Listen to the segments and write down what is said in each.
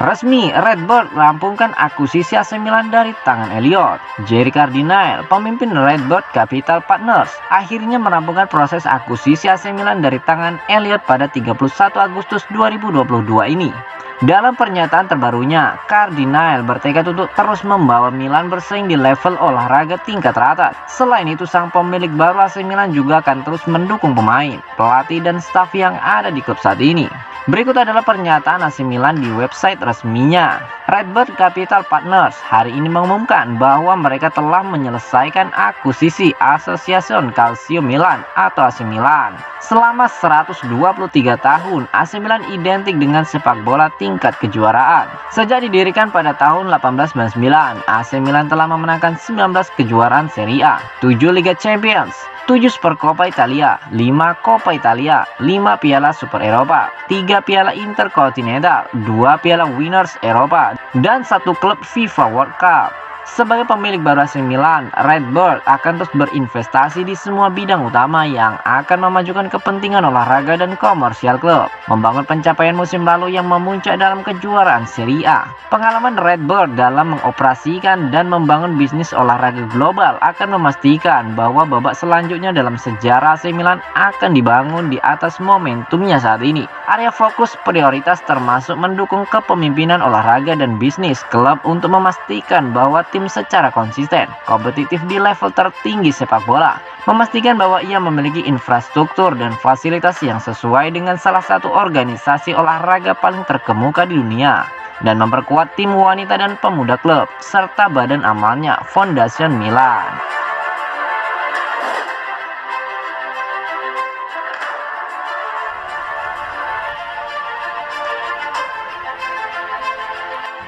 Resmi, Redbird rampungkan akuisisi AC Milan dari tangan Elliott. Jerry Cardinale, pemimpin Redbird Capital Partners, akhirnya merampungkan proses akuisisi AC Milan dari tangan Elliott pada 31 Agustus 2022 ini. Dalam pernyataan terbarunya, Cardinale bertekad untuk terus membawa Milan bersaing di level olahraga tingkat teratas. Selain itu, sang pemilik baru AC Milan juga akan terus mendukung pemain, pelatih, dan staf yang ada di klub saat ini. Berikut adalah pernyataan AC Milan di website resminya. Redbird Capital Partners hari ini mengumumkan bahwa mereka telah menyelesaikan akuisisi Associazione Calcio Milan atau AC Milan. Selama 123 tahun, AC Milan identik dengan sepak bola tingkat kejuaraan. Sejak didirikan pada tahun 1899, AC Milan telah memenangkan 19 kejuaraan Serie A, 7 Liga Champions, 7 Supercoppa Italia, 5 Coppa Italia, 5 Piala Super Eropa, 3 Piala Intercontinental, 2 Piala Winners Eropa, dan 1 klub FIFA World Cup. Sebagai pemilik baru AC Milan, Redbird akan terus berinvestasi di semua bidang utama yang akan memajukan kepentingan olahraga dan komersial klub, membangun pencapaian musim lalu yang memuncak dalam kejuaraan Serie A. Pengalaman Redbird dalam mengoperasikan dan membangun bisnis olahraga global akan memastikan bahwa babak selanjutnya dalam sejarah AC Milan akan dibangun di atas momentumnya saat ini. Area fokus prioritas termasuk mendukung kepemimpinan olahraga dan bisnis klub untuk memastikan bahwa tim secara konsisten, kompetitif di level tertinggi sepak bola, memastikan bahwa ia memiliki infrastruktur dan fasilitas yang sesuai dengan salah satu organisasi olahraga paling terkemuka di dunia, dan memperkuat tim wanita dan pemuda klub, serta badan amalnya, Fondazione Milan.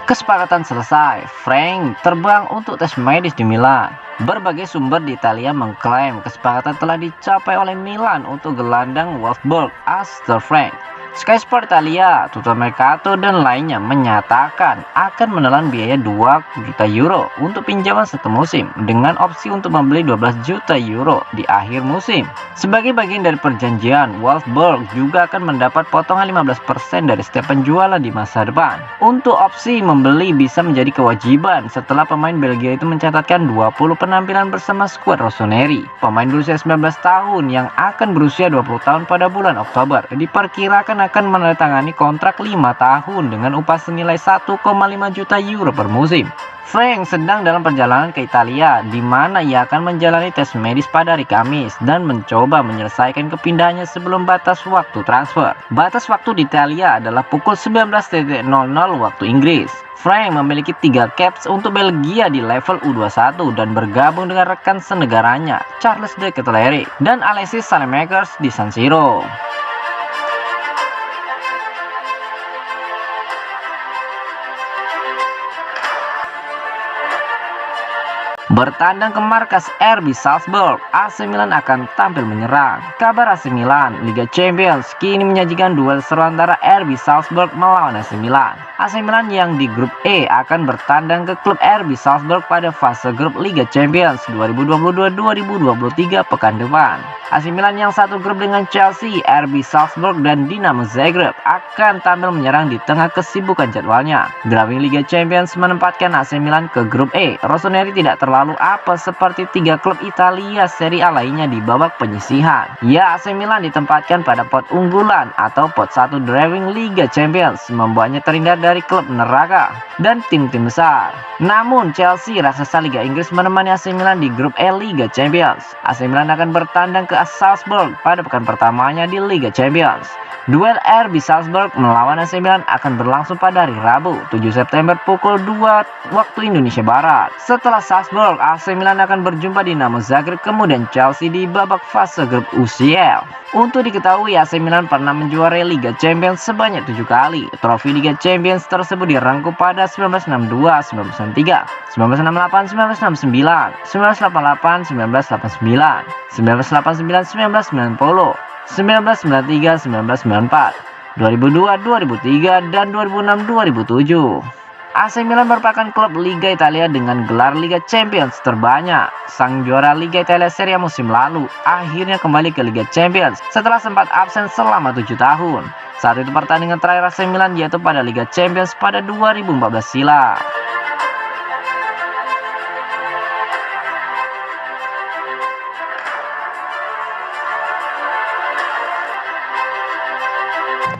Kesepakatan selesai, Frank terbang untuk tes medis di Milan. Berbagai sumber di Italia mengklaim kesepakatan telah dicapai oleh Milan untuk gelandang Wolfsburg Astor Frank. Sky Sport Italia, Tuttomercato, dan lainnya menyatakan akan menelan biaya 2 juta euro untuk pinjaman satu musim dengan opsi untuk membeli 12 juta euro di akhir musim. Sebagai bagian dari perjanjian, Wolfsburg juga akan mendapat potongan 15% dari setiap penjualan di masa depan. Untuk opsi membeli bisa menjadi kewajiban setelah pemain Belgia itu mencatatkan 20 penampilan bersama skuad rossoneri. Pemain berusia 19 tahun yang akan berusia 20 tahun pada bulan Oktober diperkirakan akan menandatangani kontrak 5 tahun dengan upah senilai 1,5 juta euro per musim. Frank sedang dalam perjalanan ke Italia, di mana ia akan menjalani tes medis pada hari Kamis dan mencoba menyelesaikan kepindahannya sebelum batas waktu transfer. Batas waktu di Italia adalah pukul 19.00 waktu Inggris. Frank memiliki 3 caps untuk Belgia di level U21 dan bergabung dengan rekan senegaranya Charles De Ketelaere dan Alexis Saelemaekers di San Siro. Bertandang ke markas RB Salzburg, AC Milan akan tampil menyerang. Kabar AC Milan, Liga Champions kini menyajikan duel seru antara RB Salzburg melawan AC Milan. AC Milan yang di grup E akan bertandang ke klub RB Salzburg pada fase grup Liga Champions 2022-2023 pekan depan. AC Milan yang satu grup dengan Chelsea, RB Salzburg, dan Dinamo Zagreb akan tampil menyerang di tengah kesibukan jadwalnya. Drawing Liga Champions menempatkan AC Milan ke grup E. Rossoneri tidak terlalu apa seperti 3 klub Italia Serie A lainnya di babak penyisihan. Ya, AC Milan ditempatkan pada pot unggulan atau pot 1 Drawing Liga Champions, membuatnya terhindar dari klub neraka dan tim-tim besar. Namun Chelsea, raksasa Liga Inggris, menemani AC Milan di grup E Liga Champions. AC Milan akan bertandang ke Salzburg pada pekan pertamanya di Liga Champions. Duel RB Salzburg melawan AC Milan akan berlangsung pada hari Rabu, 7 September pukul 2 waktu Indonesia Barat. Setelah Salzburg, AC Milan akan berjumpa Dinamo Zagreb kemudian Chelsea di babak fase grup UCL. Untuk diketahui, AC Milan pernah menjuarai Liga Champions sebanyak 7 kali. Trofi Liga Champions tersebut dirangkum pada 1962, 1963, 1968, 1969, 1988, 1989, 1989, 1990. 1993, 1994, 2002, 2003, dan 2006, 2007. AC Milan merupakan klub Liga Italia dengan gelar Liga Champions terbanyak. Sang juara Liga Italia Serie A musim lalu akhirnya kembali ke Liga Champions setelah sempat absen selama 7 tahun. Saat itu pertandingan terakhir AC Milan yaitu pada Liga Champions pada 2014 silam.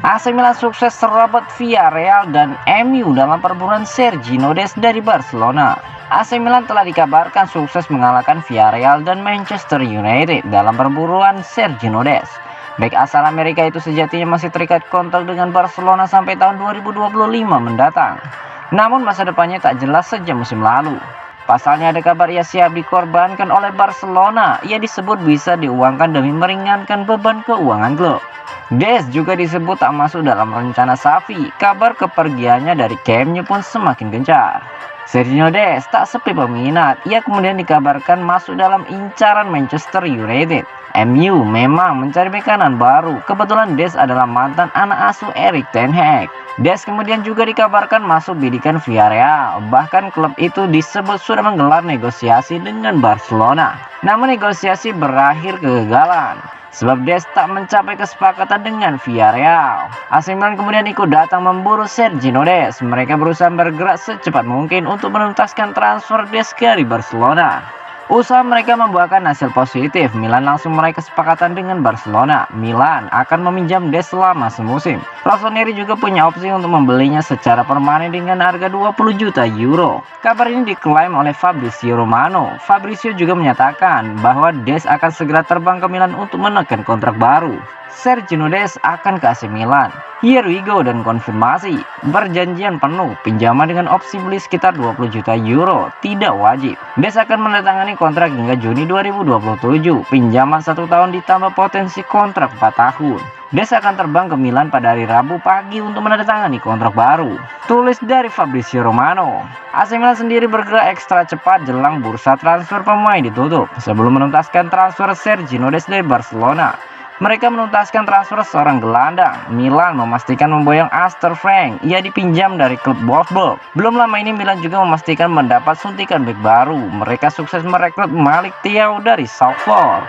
AC Milan sukses serobot Villarreal dan MU dalam perburuan Sergio Des dari Barcelona. AC Milan telah dikabarkan sukses mengalahkan Villarreal dan Manchester United dalam perburuan Sergio Des. Bek asal Amerika itu sejatinya masih terikat kontrak dengan Barcelona sampai tahun 2025 mendatang. Namun masa depannya tak jelas sejak musim lalu. Pasalnya ada kabar ia siap dikorbankan oleh Barcelona. Ia disebut bisa diuangkan demi meringankan beban keuangan klub. Des juga disebut tak masuk dalam rencana Xavi. Kabar kepergiannya dari Camp Nou pun semakin gencar. Sergio Des tak sepi peminat. Ia kemudian dikabarkan masuk dalam incaran Manchester United. MU memang mencari bek kanan baru. Kebetulan Des adalah mantan anak asuh Erik ten Hag. Des kemudian juga dikabarkan masuk bidikan Villarreal. Bahkan klub itu disebut sudah menggelar negosiasi dengan Barcelona. Namun negosiasi berakhir kegagalan sebab Des tak mencapai kesepakatan dengan Villarreal. AC Milan kemudian ikut datang memburu Sergio Des. Mereka berusaha bergerak secepat mungkin untuk menuntaskan transfer Des dari Barcelona. Usaha mereka membuahkan hasil positif. Milan langsung meraih kesepakatan dengan Barcelona. Milan akan meminjam Des selama semusim. Rossoneri juga punya opsi untuk membelinya secara permanen dengan harga 20 juta euro. Kabar ini diklaim oleh Fabrizio Romano. Fabrizio juga menyatakan bahwa Des akan segera terbang ke Milan untuk menekan kontrak baru. Sergio Des akan ke AC Milan. Here we go dan konfirmasi. Berjanjian penuh, pinjaman dengan opsi beli sekitar 20 juta euro, tidak wajib. Des akan menandatangani kontrak hingga Juni 2027. Pinjaman 1 tahun ditambah potensi kontrak 4 tahun. Des akan terbang ke Milan pada hari Rabu pagi untuk menandatangani kontrak baru. Tulis dari Fabrizio Romano. AC Milan sendiri bergerak ekstra cepat jelang bursa transfer pemain ditutup. Sebelum menuntaskan transfer Sergio Des dari Barcelona, mereka menuntaskan transfer seorang gelandang. Milan memastikan memboyong Astor Frank. Ia dipinjam dari klub Wolfsburg. Belum lama ini Milan juga memastikan mendapat suntikan bek baru. Mereka sukses merekrut Malik Thiaw dari Salzburg.